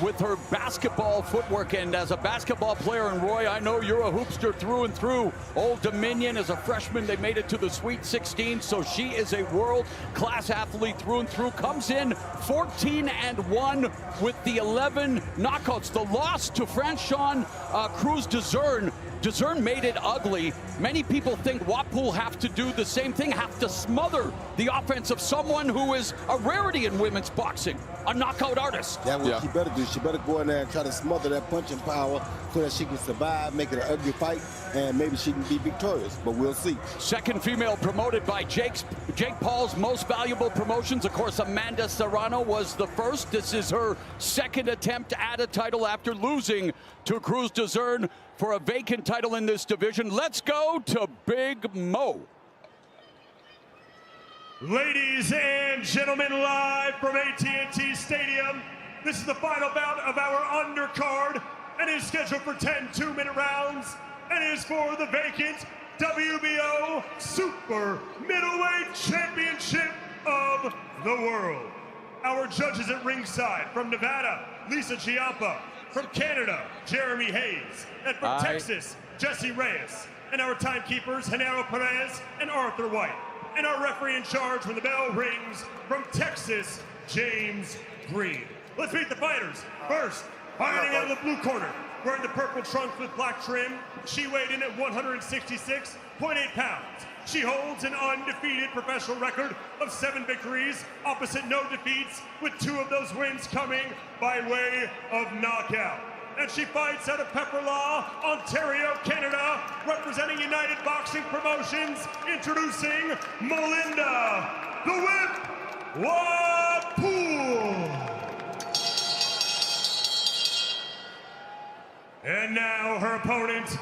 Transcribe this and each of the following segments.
with her basketball footwork. And as a basketball player, and Roy, I know you're a hoopster through and through. Old Dominion, as a freshman, they made it to the Sweet 16, so she is a world-class athlete through and through. Comes in 14-1 with the 11 knockouts. The loss to Franchon Cruz-Dezurn. Dezurn made it ugly. Many people think Wapool have to do the same thing, have to smother the offense of someone who is a rarity in women's boxing, a knockout artist. That's what she better do. She better go in there and try to smother that punching power so that she can survive, make it an ugly fight, and maybe she can be victorious, but we'll see. Second female promoted by Jake Paul's most valuable promotions. Of course, Amanda Serrano was the first. This is her second attempt at a title after losing to Cruz-Dezurn for a vacant title in this division. Let's go to Big Mo. Ladies and gentlemen, live from AT&T Stadium, this is the final bout of our undercard, and it is scheduled for 10 two-minute rounds, and it is for the vacant WBO Super Middleweight Championship of the world. Our judges at ringside, from Nevada, Lisa Chiampa; from Canada, Jeremy Hayes; and from Texas, Jesse Reyes; and our timekeepers, Genaro Perez and Arthur White; and our referee in charge when the bell rings, from Texas, James Green. Let's meet the fighters. First, fighting out of the blue corner, wearing the purple trunks with black trim, she weighed in at 166.8 pounds. She holds an undefeated professional record of 7 victories, opposite no defeats, with 2 of those wins coming by way of knockout. And she fights out of Pepperlaw, Ontario, Canada, representing United Boxing Promotions, introducing Melinda, the Whip, Wapool. And now her opponent,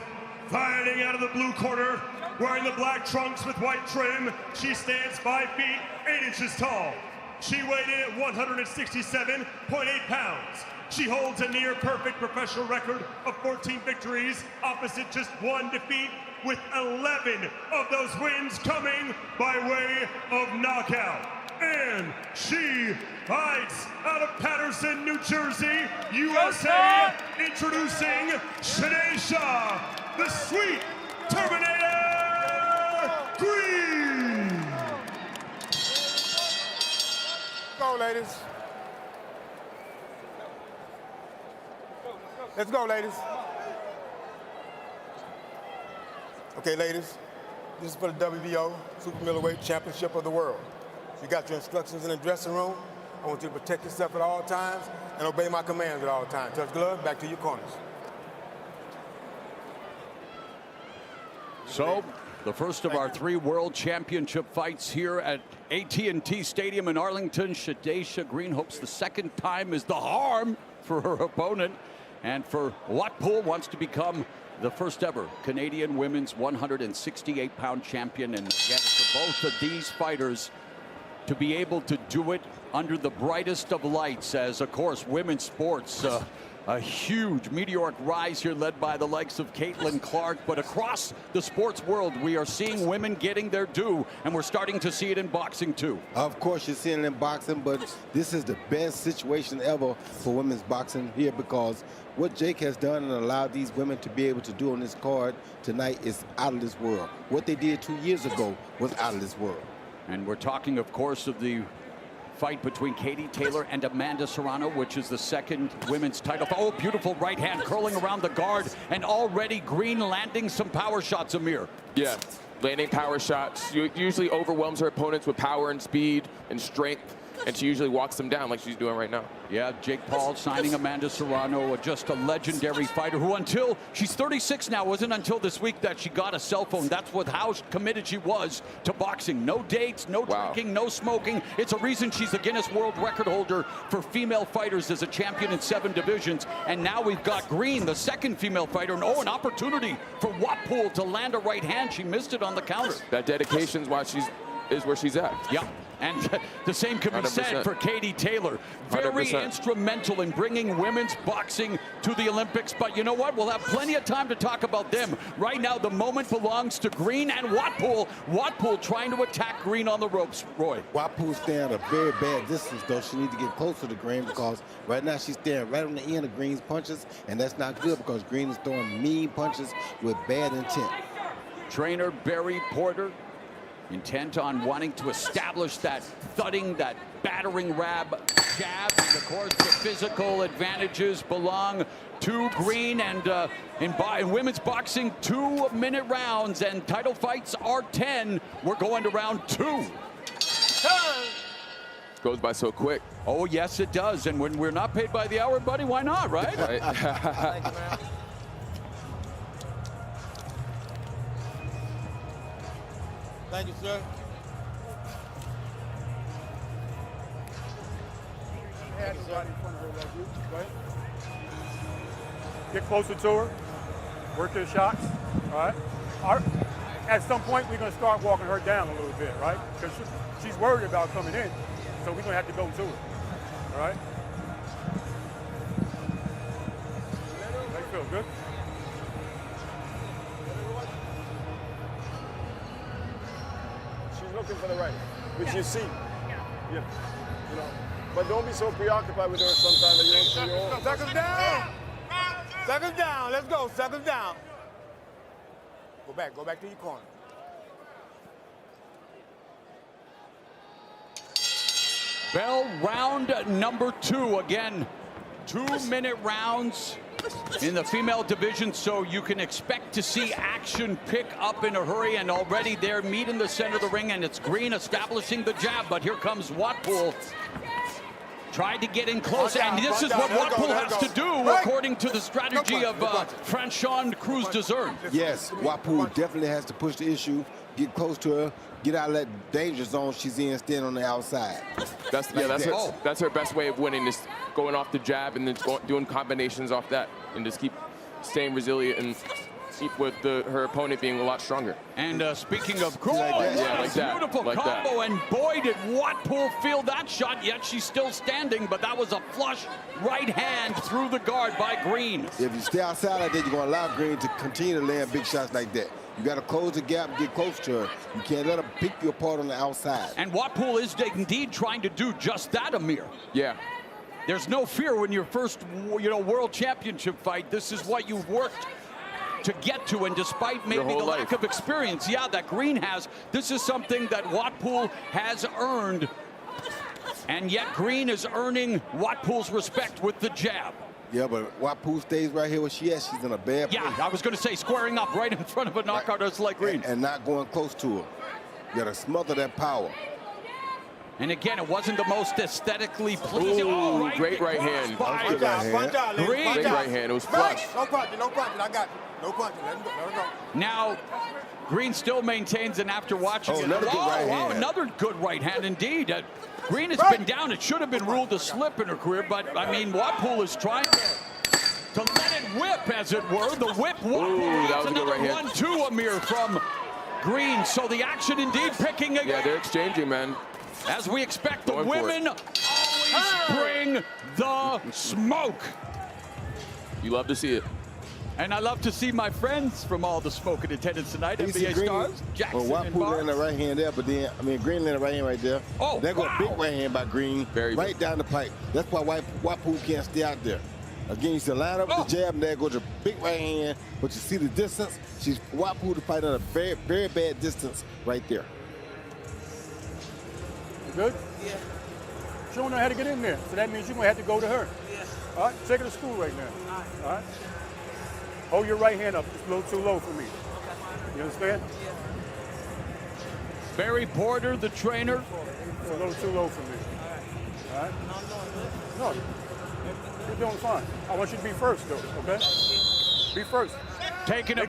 fighting out of the blue corner, wearing the black trunks with white trim, she stands 5 feet, 8 inches tall. She weighed in at 167.8 pounds. She holds a near-perfect professional record of 14 victories, opposite just 1 defeat, with 11 of those wins coming by way of knockout. And she fights out of Patterson, New Jersey, USA, introducing Shanae Shah, the Sweet Terminator Green. Go, ladies. Let's go, ladies. Okay, ladies, this is for the WBO Super Middleweight Championship of the world. You got your instructions in the dressing room. I want you to protect yourself at all times and obey my commands at all times. Touch gloves, back to your corners. So, the first of our 3 World Championship fights here at AT&T Stadium in Arlington. Shanae Green hopes the second time is the harm for her opponent. And for Wapool, wants to become the first ever Canadian women's 168-pound champion. And again, for both of these fighters to be able to do it under the brightest of lights, as of course women's sports, a huge meteoric rise here led by the likes of Caitlin Clark. But across the sports world, we are seeing women getting their due, and we're starting to see it in boxing too. Of course, you're seeing it in boxing, but this is the best situation ever for women's boxing here, because what Jake has done and allowed these women to be able to do on this card tonight is out of this world. What they did 2 years ago was out of this world. And we're talking, of course, of the fight between Katie Taylor and Amanda Serrano, which is the second women's title. Oh, beautiful right hand curling around the guard, and already Green landing some power shots, Amir. Yeah, landing power shots. Usually overwhelms her opponents with power and speed and strength, and she usually walks them down like she's doing right now. Yeah, Jake Paul signing Amanda Serrano, just a legendary fighter who, until she's 36 now, wasn't until this week that she got a cell phone. That's how committed she was to boxing. No dates, no drinking, no smoking. It's a reason she's the Guinness World Record holder for female fighters as a champion in 7 divisions. And now we've got Green, the second female fighter, and an opportunity for Wapool to land a right hand. She missed it on the counter. That dedication's why is where she's at. Yeah. And the same can be said 100%. for Katie Taylor. Very 100%. instrumental in bringing women's boxing to the Olympics. But you know what? We'll have plenty of time to talk about them. Right now, the moment belongs to Green and Watpool. Watpool trying to attack Green on the ropes, Roy. Watpool's staying at a very bad distance, though. She needs to get closer to Green because right now she's staring right on the end of Green's punches, and that's not good because Green is throwing mean punches with bad intent. Trainer Barry Porter, intent on wanting to establish that thudding, that battering jab, and of course the physical advantages belong to Green. And in women's boxing, 2-minute rounds, and title fights are 10. We're going to round 2. Goes by so quick. Oh yes, it does. And when we're not paid by the hour, buddy, why not, right? Right? Thank you, man. Thank you, sir. Get closer to her, work your shots, all right? At some point, we're going to start walking her down a little bit, right? Because she's worried about coming in, so we're going to have to go to her, all right? How you feel, good? She's looking for the right, which you see. Yeah. You know, but don't be so preoccupied with her sometimes that you don't see your own. Seconds down. Seconds down. Let's go. Seconds down. Go back to your corner. Bell, round number 2. Again, 2-minute rounds in the female division, so you can expect to see action pick up in a hurry. And already they're meet in the center of the ring, and it's Green establishing the jab. But here comes Watpool. Tried to get in close, and this is what Watpool has to do, according to the strategy of Franchon Cruz-Dezern. Yes, Watpool definitely has to push the issue, get close to her, get out of that danger zone she's in, stand on the outside. That's her best way of winning, is going off the jab and then doing combinations off that, and just keep staying resilient and keep with her opponent being a lot stronger. And speaking of beautiful like combo, that. and boy, did Watpool feel that shot, yet she's still standing, but that was a flush right hand through the guard by Green. If you stay outside like that, you're going to allow Green to continue to land big shots like that. You got to close the gap and get close to her. You can't let her pick you apart on the outside. And Watpool is indeed trying to do just that, Amir. Yeah. There's no fear when your first, world championship fight. This is what you've worked to get to, and despite maybe the lack of experience, that Green has, this is something that Watpool has earned, and yet Green is earning Watpool's respect with the jab. Yeah, but Watpool stays right here where she is. She's in a bad place. Yeah, I was going to say squaring up right in front of a knockout artist like Green. And not going close to her. You got to smother that power. And again, it wasn't the most aesthetically pleasing. Ooh, great right hand. Punch out, Green. Great right hand. It was flush. No punching. I got you. No punching. Let her go. Now, Green still maintains, and after watching another good right hand. Another good right hand indeed. Green has been down. It should have been ruled a slip in her career, but I mean, Watpool is trying to let it whip, as it were. The whip. Watpool. That was a good right hand. 1-2, Amir, from Green. So the action indeed picking again. Yeah, they're exchanging, man. As we expect, the women always bring the smoke. You love to see it. And I love to see my friends from all the smoke in attendance tonight. NBA stars, Jackson and Watpool Barnes. landed the right hand there, but then, Green landed the right hand right there. Oh, there goes a big right hand by Green, right down the pipe. That's why Watpool can't stay out there. Again, you see line up with the jab, and there goes a big right hand, but you see the distance. Watpool to fight at a very, very bad distance right there. You good? Yeah. She don't know how to get in there, so that means you're going to have to go to her. Yeah. All right, take her to school right now. All right? Hold your right hand up. It's a little too low for me. You understand? Yeah. Barry Porter, the trainer. It's a little too low for me. All right? No, you're doing fine. I want you to be first, though, okay? Be first. Taking a